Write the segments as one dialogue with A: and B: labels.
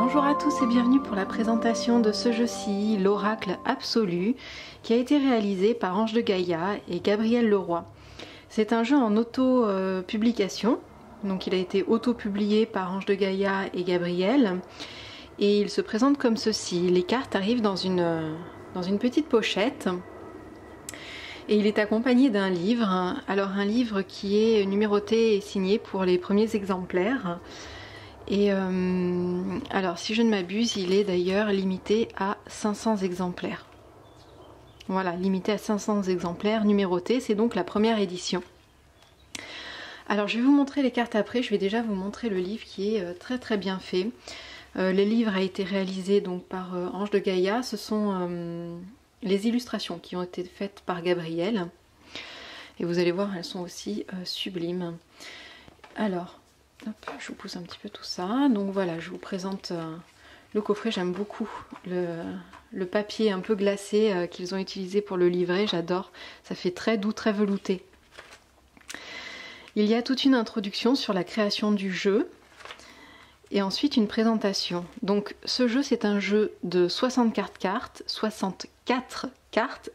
A: Bonjour à tous et bienvenue pour la présentation de ce jeu-ci, l'Oracle Absolu, qui a été réalisé par Ange de Gaïa et Gabriel Leroy. C'est un jeu en auto-publication, donc il a été auto-publié par Ange de Gaïa et Gabriel, et il se présente comme ceci. Les cartes arrivent dans une petite pochette, et il est accompagné d'un livre, alors un livre qui est numéroté et signé pour les premiers exemplaires. Et alors si je ne m'abuse, il est d'ailleurs limité à 500 exemplaires. Voilà, limité à 500 exemplaires, numéroté, c'est donc la première édition. Alors je vais vous montrer les cartes après, je vais déjà vous montrer le livre qui est très très bien fait. Le livre a été réalisé donc par Ange de Gaïa, ce sont les illustrations qui ont été faites par Gabriel. Et vous allez voir, elles sont aussi sublimes. Alors, hop, je vous pousse un petit peu tout ça. Donc voilà, je vous présente le coffret. J'aime beaucoup le papier un peu glacé qu'ils ont utilisé pour le livret. J'adore, ça fait très doux, très velouté. Il y a toute une introduction sur la création du jeu. Et ensuite une présentation. Donc ce jeu, c'est un jeu de 64 cartes.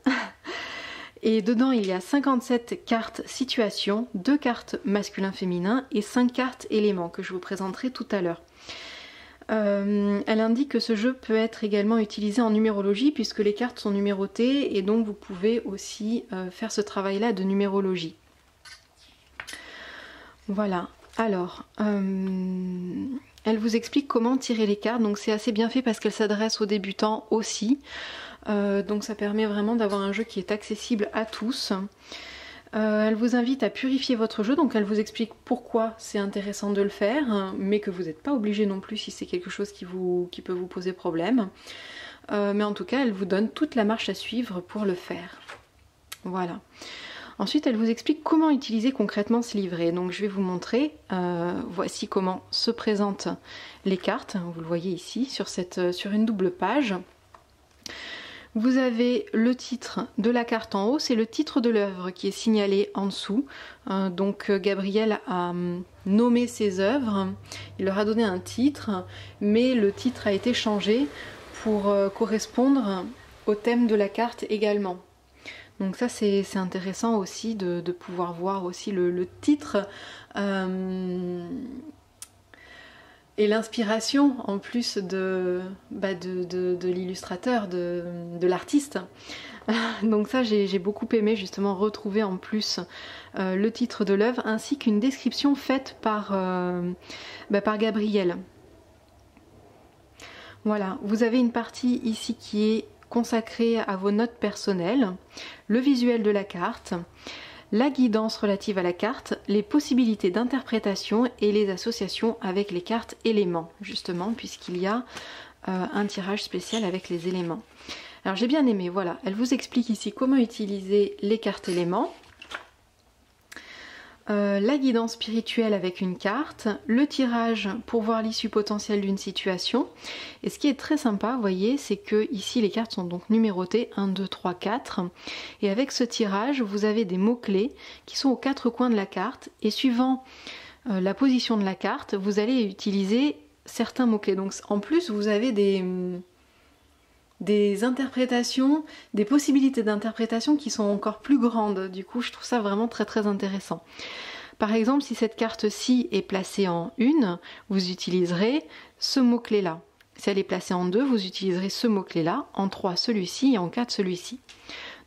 A: Et dedans il y a 57 cartes situation, 2 cartes masculin-féminin et 5 cartes éléments que je vous présenterai tout à l'heure. Elle indique que ce jeu peut être également utilisé en numérologie puisque les cartes sont numérotées et donc vous pouvez aussi faire ce travail-là de numérologie. Voilà, alors elle vous explique comment tirer les cartes, donc c'est assez bien fait parce qu'elle s'adresse aux débutants aussi. Donc ça permet vraiment d'avoir un jeu qui est accessible à tous. Elle vous invite à purifier votre jeu, donc elle vous explique pourquoi c'est intéressant de le faire, mais que vous n'êtes pas obligé non plus si c'est quelque chose qui peut vous poser problème. Mais en tout cas, elle vous donne toute la marche à suivre pour le faire. Voilà. Ensuite, elle vous explique comment utiliser concrètement ce livret. Donc je vais vous montrer, voici comment se présentent les cartes. Vous le voyez ici, sur une double page. Vous avez le titre de la carte en haut, c'est le titre de l'œuvre qui est signalé en dessous. Donc Gabriel a nommé ses œuvres, il leur a donné un titre, mais le titre a été changé pour correspondre au thème de la carte également. Donc ça c'est intéressant aussi de pouvoir voir aussi le titre et l'inspiration en plus de l'illustrateur, de l'artiste. Donc ça j'ai beaucoup aimé justement retrouver en plus le titre de l'œuvre ainsi qu'une description faite par Gabriel. Voilà, vous avez une partie ici qui est consacrée à vos notes personnelles, le visuel de la carte, la guidance relative à la carte, les possibilités d'interprétation et les associations avec les cartes éléments, justement, puisqu'il y a un tirage spécial avec les éléments. Alors j'ai bien aimé, voilà, elle vous explique ici comment utiliser les cartes éléments, la guidance spirituelle avec une carte, le tirage pour voir l'issue potentielle d'une situation. Et ce qui est très sympa, vous voyez, c'est que ici les cartes sont donc numérotées 1, 2, 3, 4. Et avec ce tirage, vous avez des mots-clés qui sont aux 4 coins de la carte. Et suivant la position de la carte, vous allez utiliser certains mots-clés. Donc en plus, vous avez des interprétations, des possibilités d'interprétation qui sont encore plus grandes. Du coup, je trouve ça vraiment très très intéressant. Par exemple, si cette carte-ci est placée en 1, vous utiliserez ce mot-clé-là. Si elle est placée en 2, vous utiliserez ce mot-clé-là, en 3 celui-ci et en 4 celui-ci.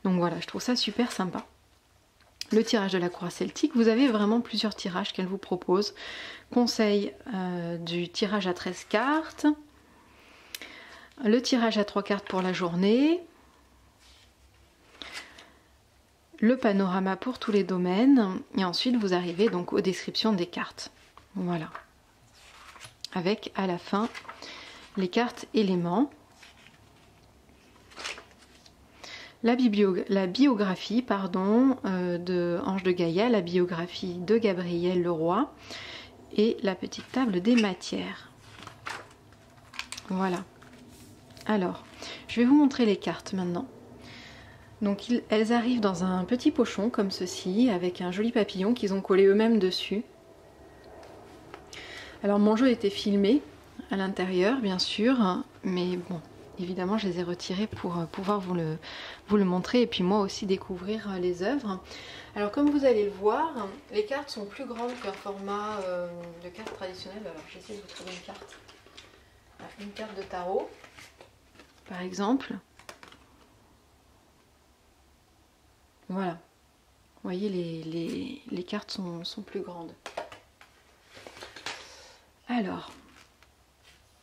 A: Donc voilà, je trouve ça super sympa. Le tirage de la croix celtique, vous avez vraiment plusieurs tirages qu'elle vous propose. Conseil du tirage à 13 cartes. Le tirage à 3 cartes pour la journée, le panorama pour tous les domaines, et ensuite vous arrivez donc aux descriptions des cartes. Voilà. Avec à la fin les cartes éléments, la biographie de Ange de Gaïa, la biographie de Gabriel Leroy et la petite table des matières. Voilà. Alors, je vais vous montrer les cartes maintenant. Donc elles arrivent dans un petit pochon comme ceci, avec un joli papillon qu'ils ont collé eux-mêmes dessus. Alors mon jeu était filmé, à l'intérieur bien sûr, mais bon, évidemment je les ai retirés pour pouvoir vous le montrer et puis moi aussi découvrir les œuvres. Alors comme vous allez le voir, les cartes sont plus grandes qu'un format de carte traditionnel. Alors j'essaie de vous trouver une carte de tarot par exemple. Voilà, vous voyez les cartes sont plus grandes. Alors,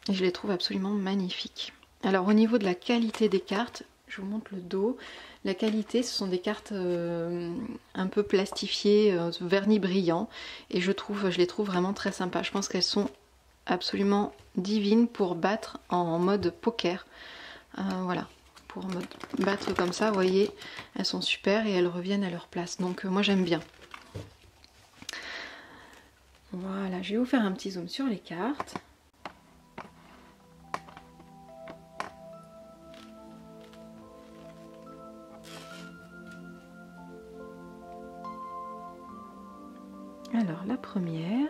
A: je les trouve absolument magnifiques. Alors au niveau de la qualité des cartes, je vous montre le dos. La qualité, ce sont des cartes un peu plastifiées, vernis brillant. Et je les trouve vraiment très sympas. Je pense qu'elles sont absolument divines pour battre en mode poker. Voilà, pour battre comme ça, vous voyez, elles sont super et elles reviennent à leur place. Donc moi j'aime bien. Voilà, je vais vous faire un petit zoom sur les cartes. Alors la première.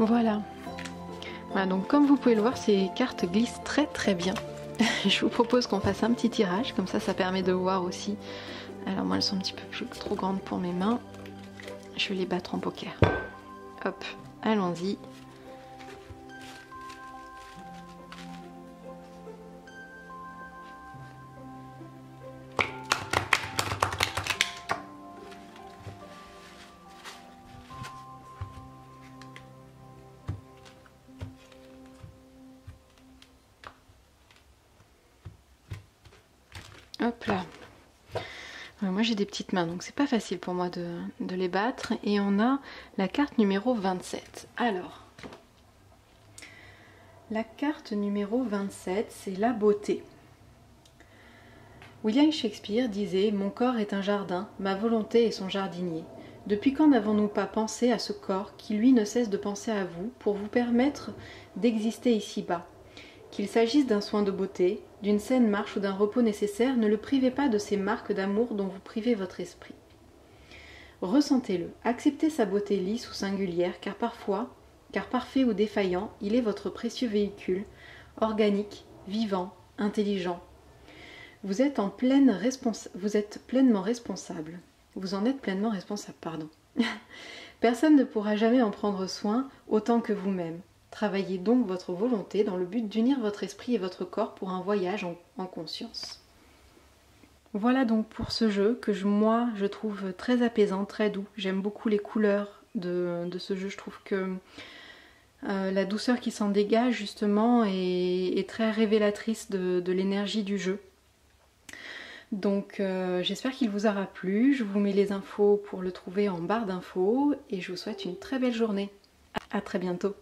A: Voilà. Voilà, donc comme vous pouvez le voir, ces cartes glissent très très bien. Je vous propose qu'on fasse un petit tirage, comme ça permet de voir aussi. Alors moi elles sont un petit peu trop grandes pour mes mains. Je vais les battre en poker. Hop, allons-y. Hop là. Ouais, moi j'ai des petites mains, donc c'est pas facile pour moi de les battre. Et on a la carte numéro 27. Alors, la carte numéro 27, c'est la beauté. William Shakespeare disait « Mon corps est un jardin, ma volonté est son jardinier. Depuis quand n'avons-nous pas pensé à ce corps qui, lui, ne cesse de penser à vous pour vous permettre d'exister ici-bas ? Qu'il s'agisse d'un soin de beauté, d'une saine marche ou d'un repos nécessaire, ne le privez pas de ces marques d'amour dont vous privez votre esprit. Ressentez-le, acceptez sa beauté lisse ou singulière, car parfait ou défaillant, il est votre précieux véhicule, organique, vivant, intelligent. Vous êtes pleinement responsable. Vous en êtes pleinement responsable, pardon. Personne ne pourra jamais en prendre soin autant que vous-même. Travaillez donc votre volonté dans le but d'unir votre esprit et votre corps pour un voyage en conscience. Voilà donc pour ce jeu que moi je trouve très apaisant, très doux. J'aime beaucoup les couleurs de ce jeu. Je trouve que la douceur qui s'en dégage justement est très révélatrice de l'énergie du jeu. Donc j'espère qu'il vous aura plu. Je vous mets les infos pour le trouver en barre d'infos et je vous souhaite une très belle journée. À très bientôt.